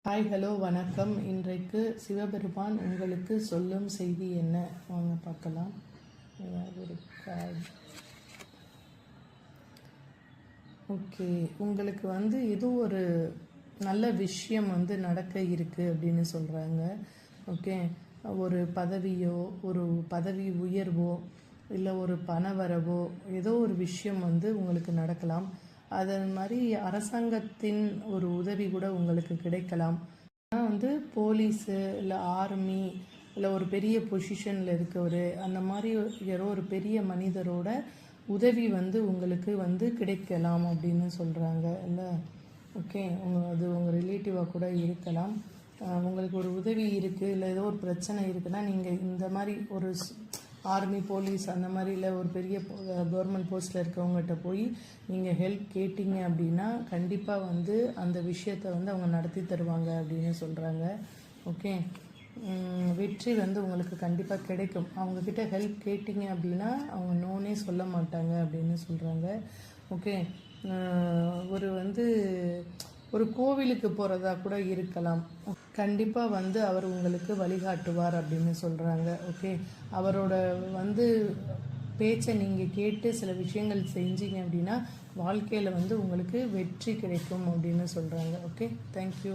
Hi hello வணக்கம். இன்றைக்கு சிவபெருமான் உங்களுக்கு சொல்லும் செய்தி என்ன? வாங்க பார்க்கலாம். ஒரு கார்டு. ஓகே, உங்களுக்கு ஏதோ ஒரு நல்ல விஷயம் நடக்க இருக்குது அப்படின்னு சொல்கிறாங்க. ஓகே, ஒரு பதவியோ ஒரு பதவி உயர்வோ இல்லை ஒரு பண வரவோ ஏதோ ஒரு விஷயம் உங்களுக்கு நடக்கலாம். அது மாதிரி அரசாங்கத்தின் ஒரு உதவி கூட உங்களுக்கு கிடைக்கலாம். ஆனால் போலீஸு இல்லை ஆர்மி இல்லை ஒரு பெரிய பொசிஷனில் இருக்கவர், அந்த மாதிரி யாரோ ஒரு பெரிய மனிதரோட உதவி உங்களுக்கு கிடைக்கலாம் அப்படின்னு சொல்கிறாங்க இல்லை. ஓகே, அது உங்கள் ரிலேட்டிவாக கூட இருக்கலாம். உங்களுக்கு ஒரு உதவி இருக்குது இல்லை ஏதோ ஒரு பிரச்சனை இருக்குன்னா நீங்கள் இந்த மாதிரி ஒரு ஆர்மி போலீஸ் அந்த மாதிரி இல்லை ஒரு பெரிய கவர்மெண்ட் போஸ்ட்டில் இருக்கவங்ககிட்ட போய் நீங்கள் ஹெல்ப் கேட்டிங்க அப்படின்னா கண்டிப்பாக அந்த விஷயத்தை அவங்க நடத்தி தருவாங்க அப்படின்னு சொல்கிறாங்க. ஓகே, வெற்றி உங்களுக்கு கண்டிப்பாக கிடைக்கும். அவங்கக்கிட்ட ஹெல்ப் கேட்டிங்க அப்படின்னா அவங்க நோனே சொல்ல மாட்டாங்க அப்படின்னு சொல்கிறாங்க. ஓகே, ஒரு கோவிலுக்கு போகிறதா கூட இருக்கலாம். கண்டிப்பாக அவர் உங்களுக்கு வழிகாட்டுவார் அப்படின்னு சொல்கிறாங்க. ஓகே, அவரோட பேச்சை நீங்கள் கேட்டு சில விஷயங்கள் செஞ்சீங்க அப்படின்னா வாழ்க்கையில் உங்களுக்கு வெற்றி கிடைக்கும் அப்படின்னு சொல்கிறாங்க. Okay, thank you.